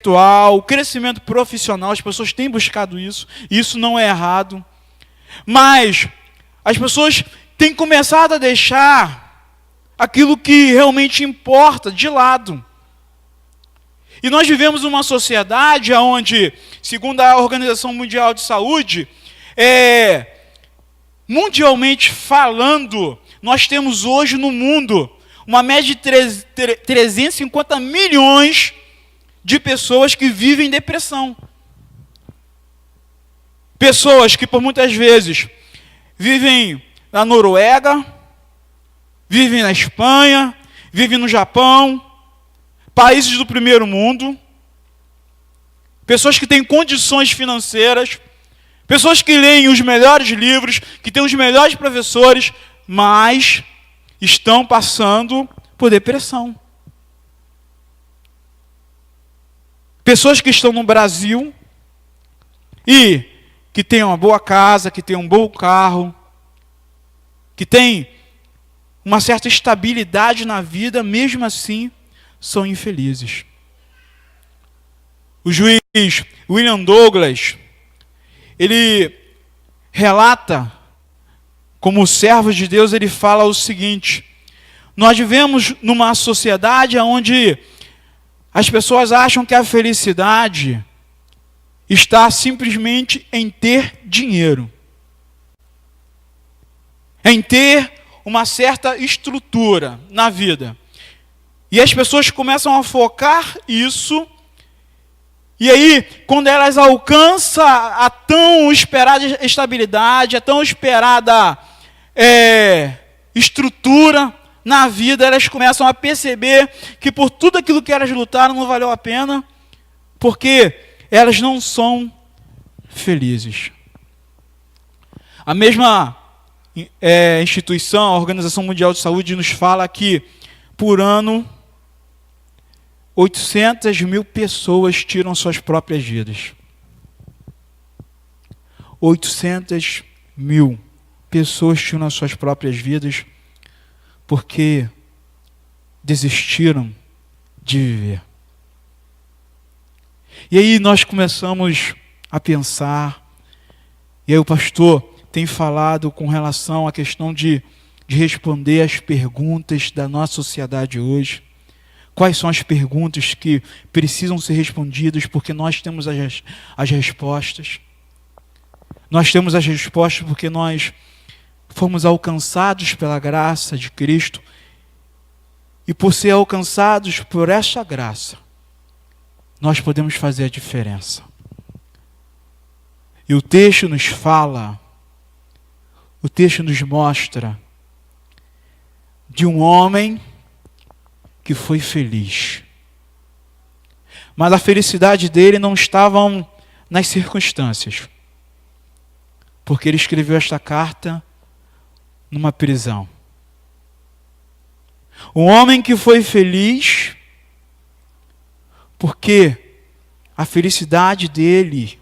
espiritual, o crescimento profissional, as pessoas têm buscado isso, e isso não é errado. Mas as pessoas têm começado a deixar aquilo que realmente importa de lado. E nós vivemos uma sociedade onde, segundo a Organização Mundial de Saúde, mundialmente falando, nós temos hoje no mundo uma média de 350 milhões de pessoas que vivem depressão. Pessoas que por muitas vezes vivem na Noruega, vivem na Espanha, vivem no Japão, países do primeiro mundo, pessoas que têm condições financeiras, pessoas que leem os melhores livros, que têm os melhores professores, mas estão passando por depressão. Pessoas que estão no Brasil e que têm uma boa casa, que têm um bom carro, que têm uma certa estabilidade na vida, mesmo assim, são infelizes. O juiz William Douglas, ele relata, como servo de Deus, ele fala o seguinte: nós vivemos numa sociedade onde as pessoas acham que a felicidade está simplesmente em ter dinheiro, em ter uma certa estrutura na vida. E as pessoas começam a focar isso, e aí, quando elas alcançam a tão esperada estabilidade, a tão esperada estrutura na vida, elas começam a perceber que por tudo aquilo que elas lutaram não valeu a pena, porque elas não são felizes. A mesma instituição, a Organização Mundial de Saúde, nos fala que, por ano, 800 mil pessoas tiram suas próprias vidas. 800 mil pessoas tiram suas próprias vidas porque desistiram de viver. E aí nós começamos a pensar, e aí o pastor tem falado com relação à questão de responder às perguntas da nossa sociedade hoje. Quais são as perguntas que precisam ser respondidas, porque nós temos as respostas. Nós temos as respostas porque nós fomos alcançados pela graça de Cristo, e por ser alcançados por essa graça, nós podemos fazer a diferença. E o texto nos fala, o texto nos mostra de um homem que foi feliz. Mas a felicidade dele não estava nas circunstâncias, porque ele escreveu esta carta numa prisão. Um homem que foi feliz porque a felicidade dele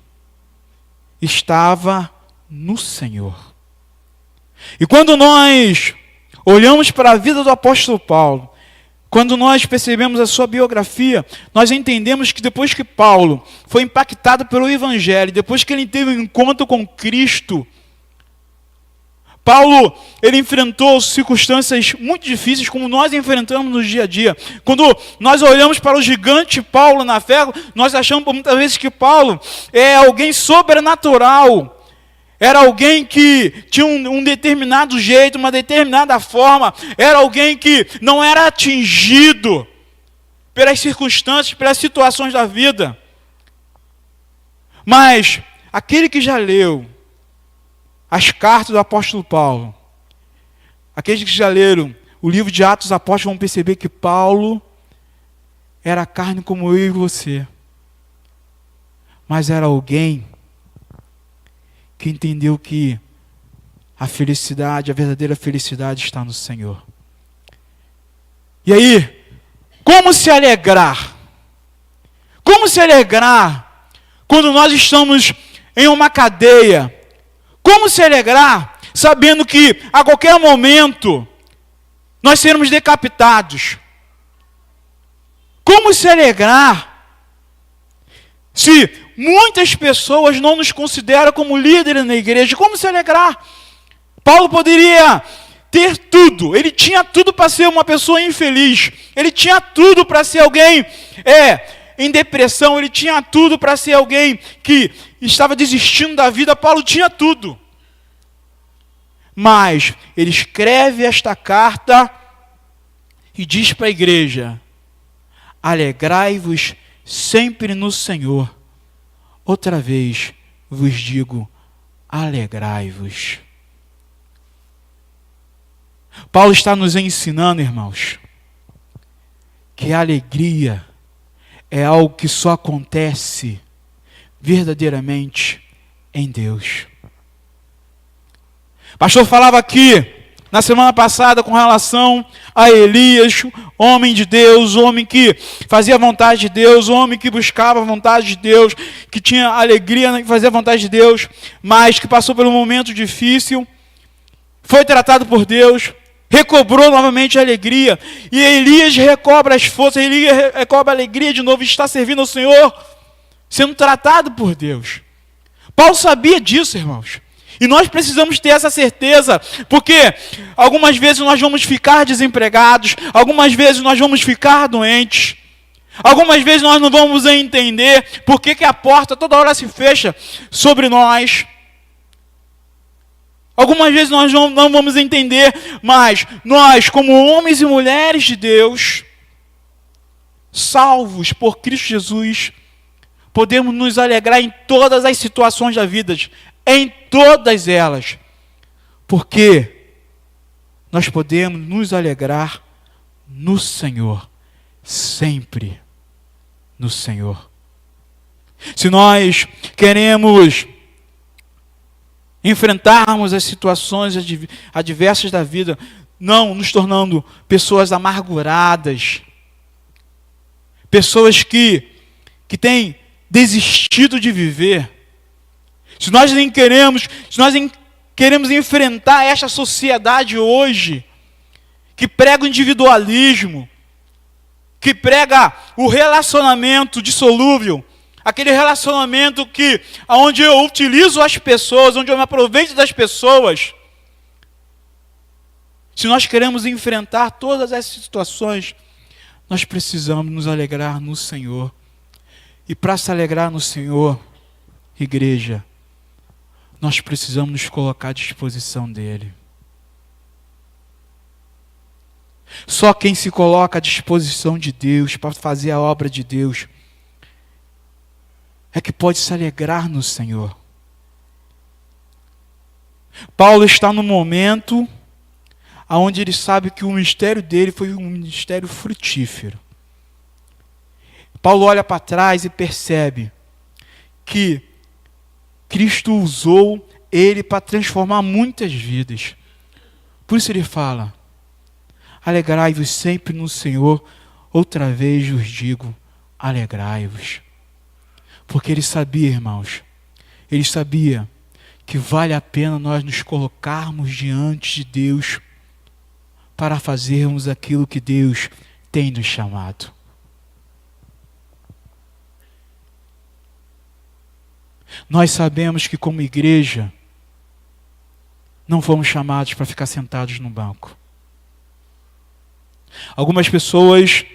estava no Senhor. E quando nós olhamos para a vida do apóstolo Paulo, quando nós percebemos a sua biografia, nós entendemos que depois que Paulo foi impactado pelo Evangelho, depois que ele teve um encontro com Cristo, Paulo, ele enfrentou circunstâncias muito difíceis, como nós enfrentamos no dia a dia. Quando nós olhamos para o gigante Paulo na fé, nós achamos muitas vezes que Paulo é alguém sobrenatural. Era alguém que tinha um determinado jeito, uma determinada forma. Era alguém que não era atingido pelas circunstâncias, pelas situações da vida. Mas aquele que já leu as cartas do apóstolo Paulo, aqueles que já leram o livro de Atos dos Apóstolos, vão perceber que Paulo era carne como eu e você. Mas era alguém que entendeu que a felicidade, a verdadeira felicidade está no Senhor. E aí, como se alegrar? Como se alegrar quando nós estamos em uma cadeia? Como se alegrar sabendo que a qualquer momento nós seremos decapitados? Como se alegrar Se muitas pessoas não nos consideram como líderes na igreja, como se alegrar? Paulo poderia ter tudo, ele tinha tudo para ser uma pessoa infeliz, ele tinha tudo para ser alguém em depressão, ele tinha tudo para ser alguém que estava desistindo da vida. Paulo tinha tudo. Mas ele escreve esta carta e diz para a igreja: alegrai-vos sempre no Senhor. Outra vez vos digo, alegrai-vos. Paulo está nos ensinando, irmãos, que a alegria é algo que só acontece verdadeiramente em Deus. O pastor falava aqui na semana passada com relação a Elias, homem de Deus, homem que fazia a vontade de Deus, homem que buscava a vontade de Deus, que tinha alegria em fazer a vontade de Deus, mas que passou por um momento difícil, foi tratado por Deus, recobrou novamente a alegria, e Elias recobra as forças, Elias recobra a alegria de novo, está servindo ao Senhor, sendo tratado por Deus. Paulo sabia disso, irmãos. E nós precisamos ter essa certeza, porque algumas vezes nós vamos ficar desempregados, algumas vezes nós vamos ficar doentes, algumas vezes nós não vamos entender por que a porta toda hora se fecha sobre nós. Algumas vezes nós não vamos entender, mas nós, como homens e mulheres de Deus, salvos por Cristo Jesus, podemos nos alegrar em todas as situações da vida, em todas elas, porque nós podemos nos alegrar no Senhor, sempre no Senhor. Se nós queremos enfrentarmos as situações adversas da vida, não nos tornando pessoas amarguradas, pessoas que têm desistido de viver, se nós queremos enfrentar esta sociedade hoje, que prega o individualismo, que prega o relacionamento dissolúvel, aquele relacionamento onde eu utilizo as pessoas, onde eu me aproveito das pessoas. Se nós queremos enfrentar todas essas situações, nós precisamos nos alegrar no Senhor. E para se alegrar no Senhor, igreja, nós precisamos nos colocar à disposição dEle. Só quem se coloca à disposição de Deus para fazer a obra de Deus é que pode se alegrar no Senhor. Paulo está no momento onde ele sabe que o ministério dele foi um ministério frutífero. Paulo olha para trás e percebe que Cristo usou ele para transformar muitas vidas. Por isso ele fala: alegrai-vos sempre no Senhor. Outra vez vos digo, alegrai-vos. Porque ele sabia, irmãos, ele sabia que vale a pena nós nos colocarmos diante de Deus para fazermos aquilo que Deus tem nos chamado. Nós sabemos que como igreja, não fomos chamados para ficar sentados no banco. Algumas pessoas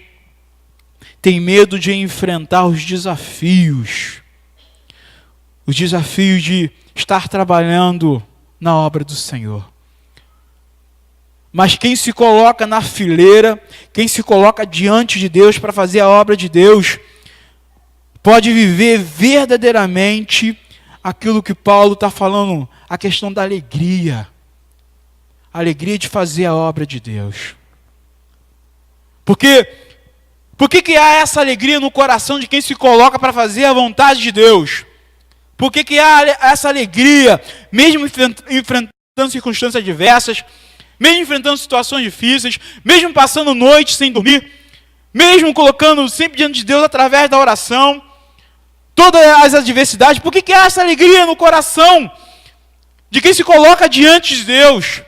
têm medo de enfrentar os desafios de estar trabalhando na obra do Senhor. Mas quem se coloca na fileira, quem se coloca diante de Deus para fazer a obra de Deus, pode viver verdadeiramente aquilo que Paulo está falando, a questão da alegria. A alegria de fazer a obra de Deus. Por que há essa alegria no coração de quem se coloca para fazer a vontade de Deus? Por que há essa alegria, mesmo enfrentando circunstâncias adversas, mesmo enfrentando situações difíceis, mesmo passando noite sem dormir, mesmo colocando sempre diante de Deus através da oração, todas as adversidades? Por que há essa alegria no coração de quem se coloca diante de Deus?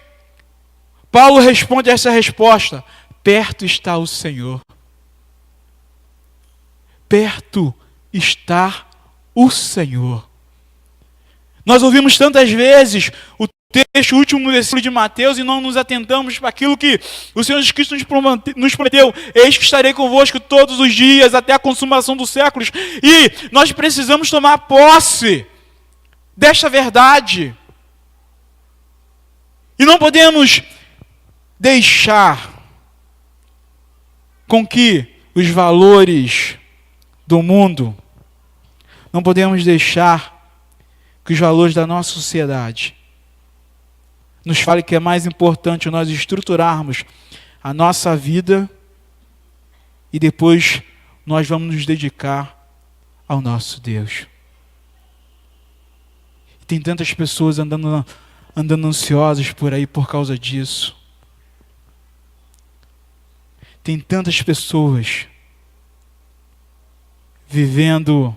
Paulo responde essa resposta: perto está o Senhor. Perto está o Senhor. Nós ouvimos tantas vezes o texto, o último versículo de Mateus, e não nos atentamos para aquilo que o Senhor Jesus Cristo nos prometeu. Eis que estarei convosco todos os dias, até a consumação dos séculos. E nós precisamos tomar posse desta verdade. E não podemos deixar com que os valores do mundo, não podemos deixar que os valores da nossa sociedade nos fale que é mais importante nós estruturarmos a nossa vida e depois nós vamos nos dedicar ao nosso Deus. Tem tantas pessoas andando ansiosas por aí por causa disso. Tem tantas pessoas vivendo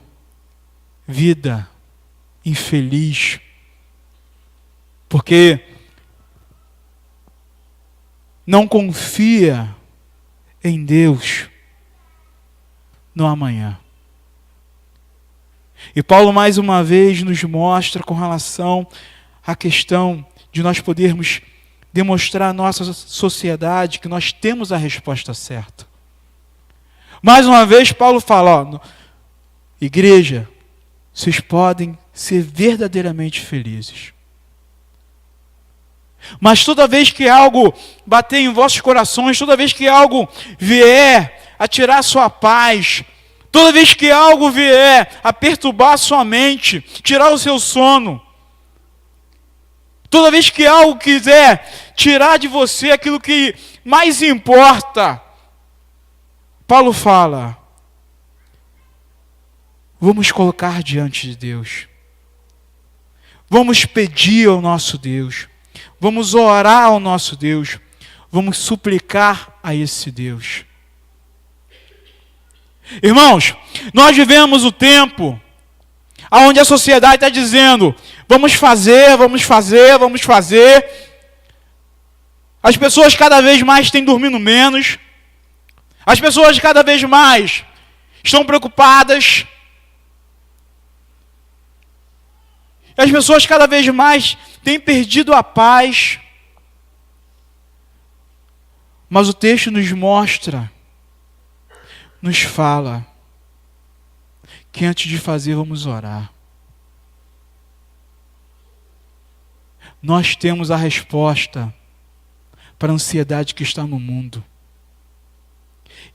vida infeliz, porque não confia em Deus no amanhã. E Paulo mais uma vez nos mostra com relação à questão de nós podermos demonstrar à nossa sociedade que nós temos a resposta certa. Mais uma vez Paulo fala, igreja, vocês podem ser verdadeiramente felizes. Mas toda vez que algo bater em vossos corações, toda vez que algo vier a tirar a sua paz, toda vez que algo vier a perturbar a sua mente, tirar o seu sono, toda vez que algo quiser tirar de você aquilo que mais importa, Paulo fala, vamos colocar diante de Deus. Vamos pedir ao nosso Deus. Vamos orar ao nosso Deus. Vamos suplicar a esse Deus. Irmãos, nós vivemos o tempo onde a sociedade está dizendo, vamos fazer, vamos fazer, vamos fazer. As pessoas cada vez mais têm dormindo menos. As pessoas cada vez mais estão preocupadas. As pessoas cada vez mais têm perdido a paz. Mas o texto nos mostra, nos fala, que antes de fazer vamos orar. Nós temos a resposta para a ansiedade que está no mundo.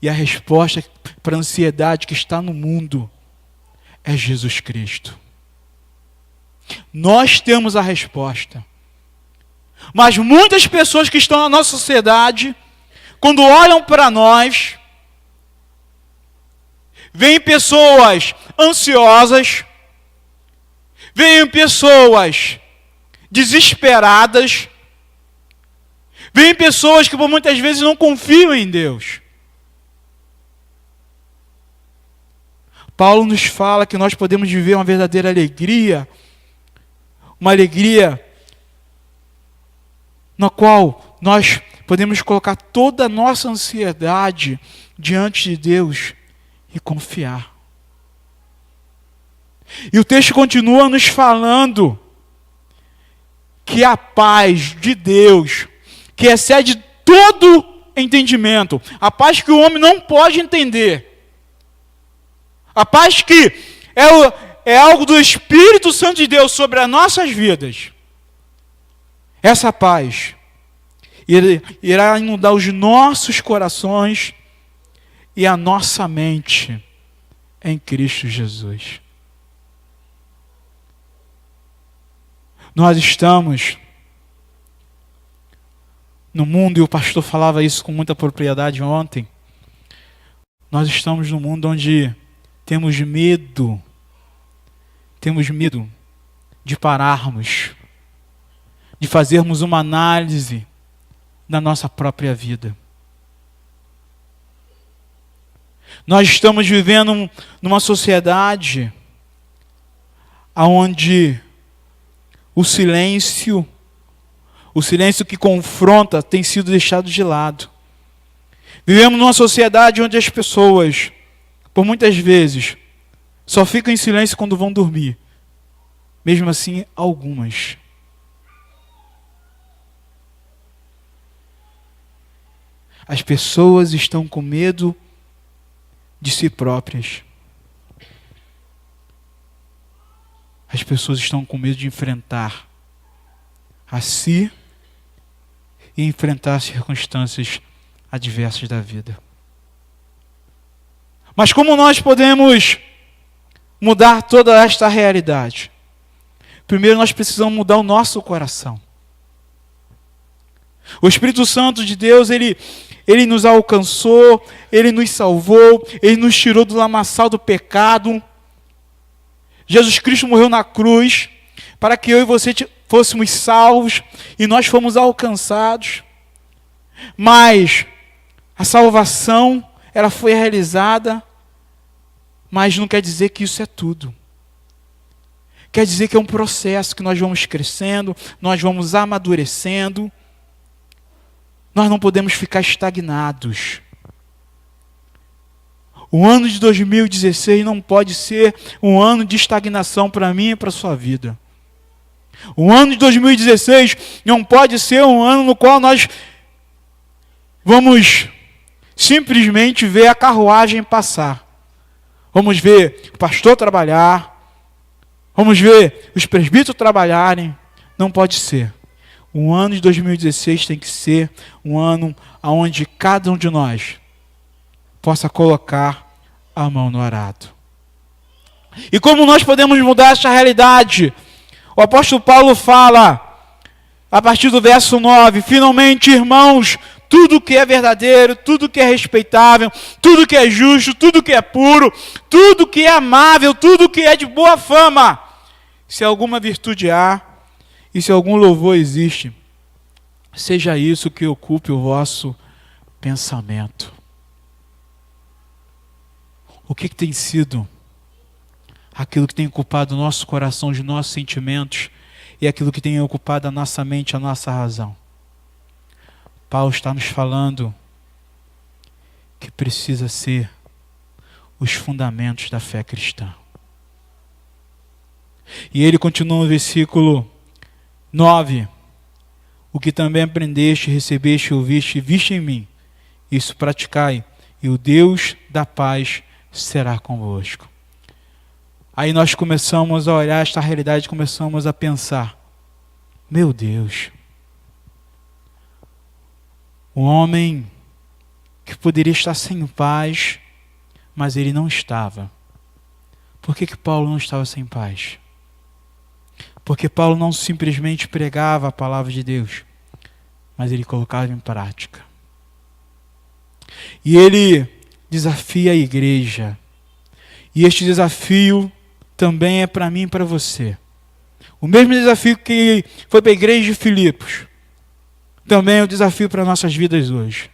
E a resposta para a ansiedade que está no mundo é Jesus Cristo. Nós temos a resposta. Mas muitas pessoas que estão na nossa sociedade, quando olham para nós, veem pessoas ansiosas, veem pessoas desesperadas, veem pessoas que por muitas vezes não confiam em Deus. Paulo nos fala que nós podemos viver uma verdadeira alegria, uma alegria na qual nós podemos colocar toda a nossa ansiedade diante de Deus e confiar. E o texto continua nos falando que a paz de Deus, que excede todo entendimento, a paz que o homem não pode entender, a paz que é algo do Espírito Santo de Deus sobre as nossas vidas, essa paz irá inundar os nossos corações e a nossa mente em Cristo Jesus. Nós estamos no mundo, e o pastor falava isso com muita propriedade ontem, nós estamos no mundo onde temos medo de pararmos, de fazermos uma análise da nossa própria vida. Nós estamos vivendo numa sociedade onde o silêncio que confronta tem sido deixado de lado. Vivemos numa sociedade onde as pessoas, por muitas vezes, só ficam em silêncio quando vão dormir. Mesmo assim, algumas. As pessoas estão com medo de si próprias. As pessoas estão com medo de enfrentar a si e enfrentar as circunstâncias adversas da vida. Mas como nós podemos mudar toda esta realidade? Primeiro nós precisamos mudar o nosso coração. O Espírito Santo de Deus, ele nos alcançou, ele nos salvou, ele nos tirou do lamaçal do pecado. Jesus Cristo morreu na cruz para que eu e você fôssemos salvos e nós fomos alcançados. Mas a salvação, ela foi realizada, mas não quer dizer que isso é tudo. Quer dizer que é um processo que nós vamos crescendo, nós vamos amadurecendo. Nós não podemos ficar estagnados. O ano de 2016 não pode ser um ano de estagnação para mim e para a sua vida. O ano de 2016 não pode ser um ano no qual nós vamos simplesmente ver a carruagem passar. Vamos ver o pastor trabalhar. Vamos ver os presbíteros trabalharem. Não pode ser. O ano de 2016 tem que ser um ano onde cada um de nós possa colocar a mão no arado. E como nós podemos mudar essa realidade? O apóstolo Paulo fala, a partir do verso 9, finalmente, irmãos, tudo que é verdadeiro, tudo que é respeitável, tudo que é justo, tudo que é puro, tudo que é amável, tudo que é de boa fama, se alguma virtude há, e se algum louvor existe, seja isso que ocupe o vosso pensamento. O que tem sido aquilo que tem ocupado o nosso coração, os nossos sentimentos, e aquilo que tem ocupado a nossa mente, a nossa razão? Paulo está nos falando que precisa ser os fundamentos da fé cristã. E ele continua no versículo 9. O que também aprendeste, recebeste, ouviste e viste em mim, isso praticai, e o Deus da paz será convosco. Aí nós começamos a olhar esta realidade, começamos a pensar, meu Deus, um homem que poderia estar sem paz, mas ele não estava. Por que Paulo não estava sem paz? Porque Paulo não simplesmente pregava a palavra de Deus, mas ele colocava em prática. E ele desafia a igreja. E este desafio também é para mim e para você. O mesmo desafio que foi para a igreja de Filipos, também é o desafio para nossas vidas hoje.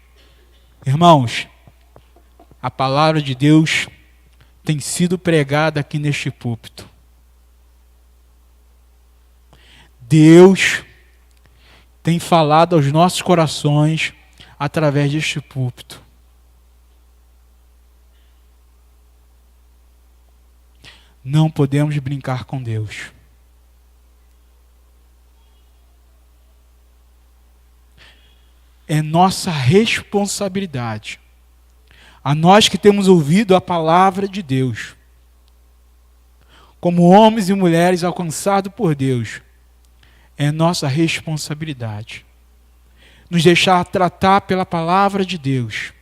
Irmãos, a palavra de Deus tem sido pregada aqui neste púlpito. Deus tem falado aos nossos corações através deste púlpito. Não podemos brincar com Deus. É nossa responsabilidade, a nós que temos ouvido a palavra de Deus, como homens e mulheres alcançados por Deus, é nossa responsabilidade nos deixar tratar pela palavra de Deus,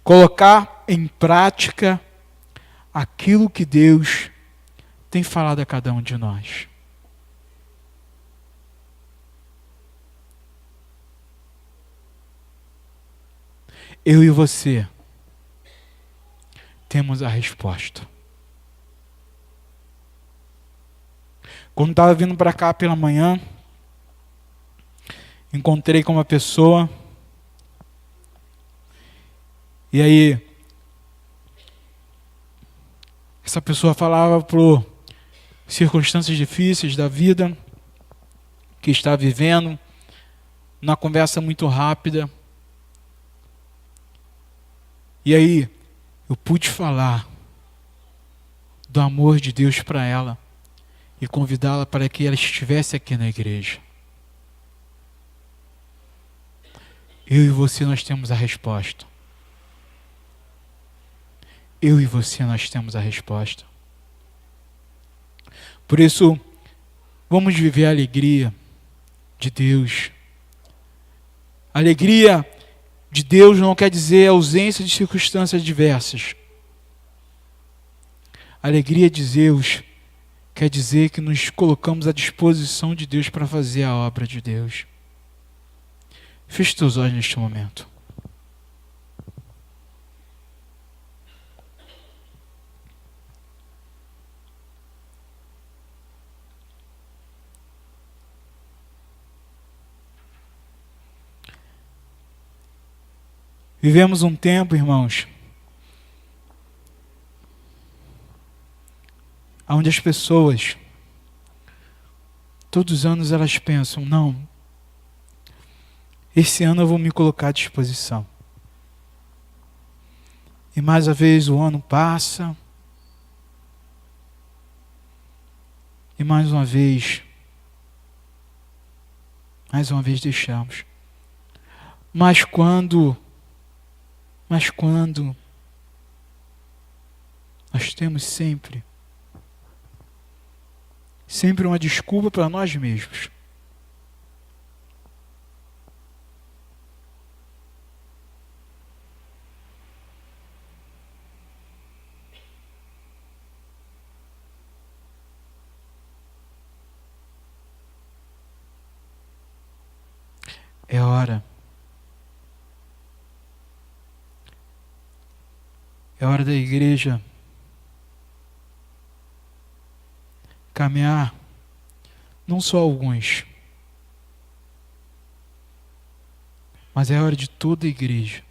colocar em prática aquilo que Deus tem falado a cada um de nós. Eu e você temos a resposta. Quando estava vindo para cá pela manhã, encontrei com uma pessoa, e aí essa pessoa falava por circunstâncias difíceis da vida que está vivendo, numa conversa muito rápida. E aí eu pude falar do amor de Deus para ela e convidá-la para que ela estivesse aqui na igreja. Eu e você, nós temos a resposta. Eu e você, nós temos a resposta. Por isso, vamos viver a alegria de Deus. A alegria de Deus não quer dizer ausência de circunstâncias adversas. A alegria de Deus quer dizer que nos colocamos à disposição de Deus para fazer a obra de Deus. Feche teus olhos neste momento. Vivemos um tempo, irmãos, onde as pessoas, todos os anos elas pensam, não, esse ano eu vou me colocar à disposição. E mais uma vez o ano passa, e mais uma vez deixamos. Mas quando nós temos sempre uma desculpa para nós mesmos. É hora da igreja caminhar, não só alguns, mas é hora de toda a igreja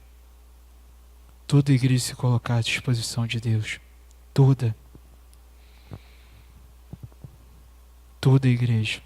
se colocar à disposição de Deus. Toda a igreja.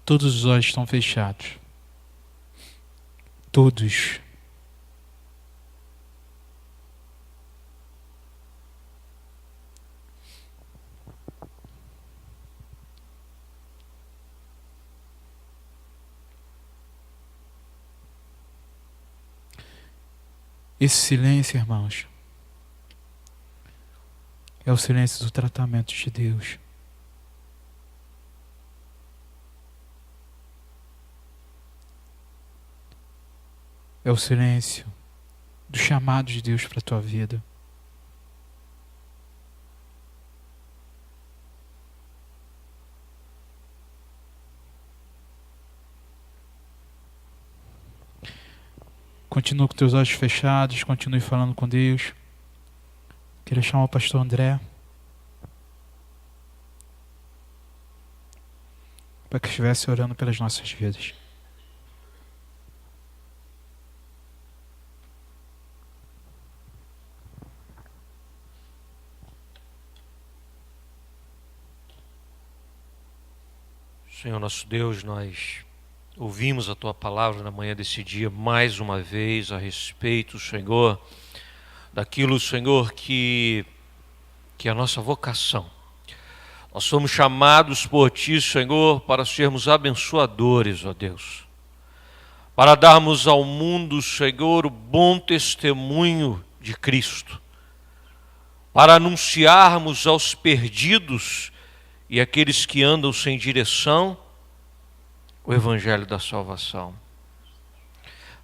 Todos os olhos estão fechados. Todos. Esse silêncio, irmãos, é o silêncio do tratamento de Deus. É o silêncio do chamado de Deus para a tua vida. Continua com teus olhos fechados, continue falando com Deus. Queria chamar o pastor André para que estivesse orando pelas nossas vidas. Senhor nosso Deus, nós ouvimos a Tua palavra na manhã desse dia mais uma vez a respeito, Senhor, daquilo, Senhor, que é a nossa vocação. Nós somos chamados por Ti, Senhor, para sermos abençoadores, ó Deus, para darmos ao mundo, Senhor, o bom testemunho de Cristo, para anunciarmos aos perdidos e aqueles que andam sem direção, o Evangelho da salvação.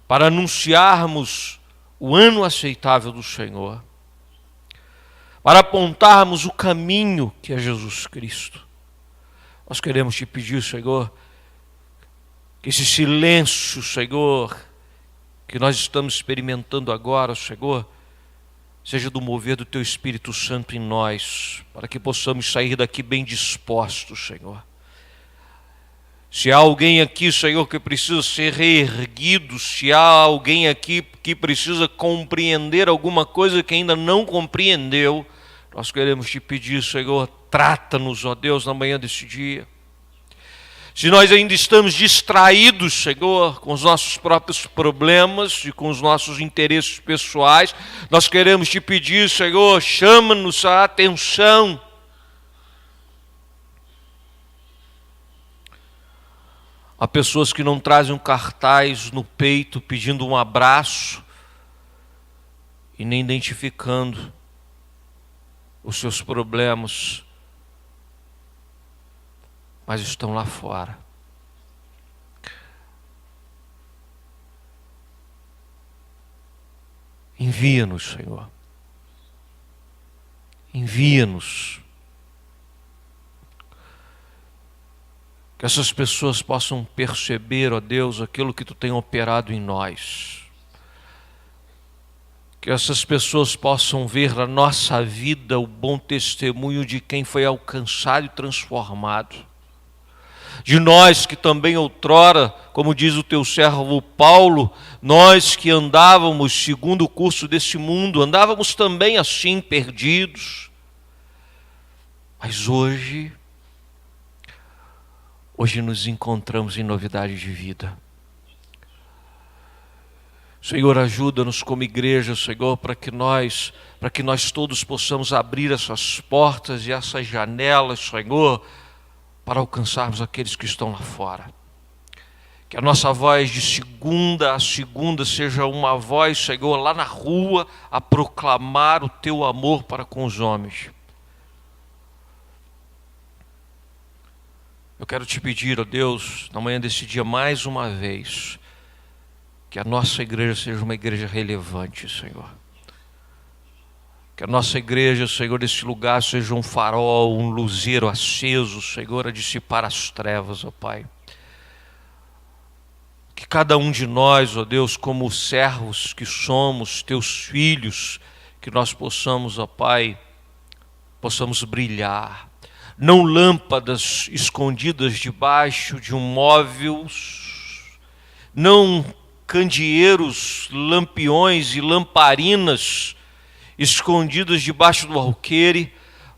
Para anunciarmos o ano aceitável do Senhor. Para apontarmos o caminho que é Jesus Cristo. Nós queremos te pedir, Senhor, que esse silêncio, Senhor, que nós estamos experimentando agora, Senhor, seja do mover do Teu Espírito Santo em nós, para que possamos sair daqui bem dispostos, Senhor. Se há alguém aqui, Senhor, que precisa ser reerguido, se há alguém aqui que precisa compreender alguma coisa que ainda não compreendeu, nós queremos te pedir, Senhor, trata-nos, ó Deus, na manhã desse dia. Se nós ainda estamos distraídos, Senhor, com os nossos próprios problemas e com os nossos interesses pessoais, nós queremos te pedir, Senhor, chama-nos a atenção. Há pessoas que não trazem um cartaz no peito pedindo um abraço e nem identificando os seus problemas, mas estão lá fora. Envia-nos, Senhor. Envia-nos. Que essas pessoas possam perceber, ó Deus, aquilo que Tu tem operado em nós. Que essas pessoas possam ver na nossa vida o bom testemunho de quem foi alcançado e transformado. De nós que também outrora, como diz o Teu servo Paulo, nós que andávamos segundo o curso desse mundo, andávamos também assim perdidos. Mas hoje nos encontramos em novidade de vida. Senhor, ajuda-nos como igreja, Senhor, para que nós todos possamos abrir essas portas e essas janelas, Senhor, para alcançarmos aqueles que estão lá fora. Que a nossa voz de segunda a segunda seja uma voz, Senhor, lá na rua, a proclamar o Teu amor para com os homens. Eu quero te pedir, ó Deus, na manhã desse dia, mais uma vez, que a nossa igreja seja uma igreja relevante, Senhor. Que a nossa igreja, Senhor, nesse lugar seja um farol, um luzeiro aceso, Senhor, a dissipar as trevas, ó Pai. Que cada um de nós, ó Deus, como servos que somos, Teus filhos, que nós possamos, ó Pai, possamos brilhar. Não lâmpadas escondidas debaixo de um móvel, não candeeiros, lampiões e lamparinas escondidas debaixo do alqueire,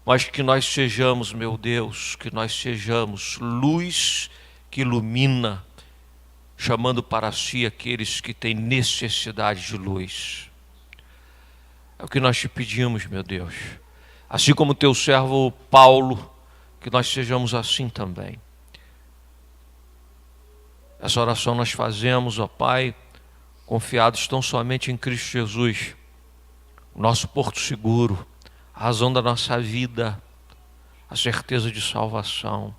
mas que nós sejamos, meu Deus, que nós sejamos luz que ilumina, chamando para si aqueles que têm necessidade de luz. É o que nós te pedimos, meu Deus. Assim como Teu servo Paulo, que nós sejamos assim também. Essa oração nós fazemos, ó Pai, confiados tão somente em Cristo Jesus, o nosso porto seguro, a razão da nossa vida, a certeza de salvação,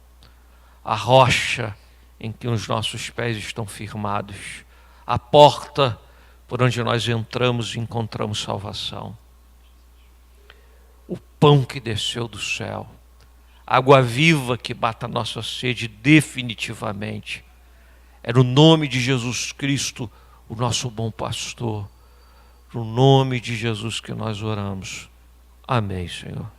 a rocha em que os nossos pés estão firmados, a porta por onde nós entramos e encontramos salvação, o pão que desceu do céu, água viva que bata a nossa sede definitivamente. É no nome de Jesus Cristo, o nosso bom pastor. No nome de Jesus que nós oramos. Amém, Senhor.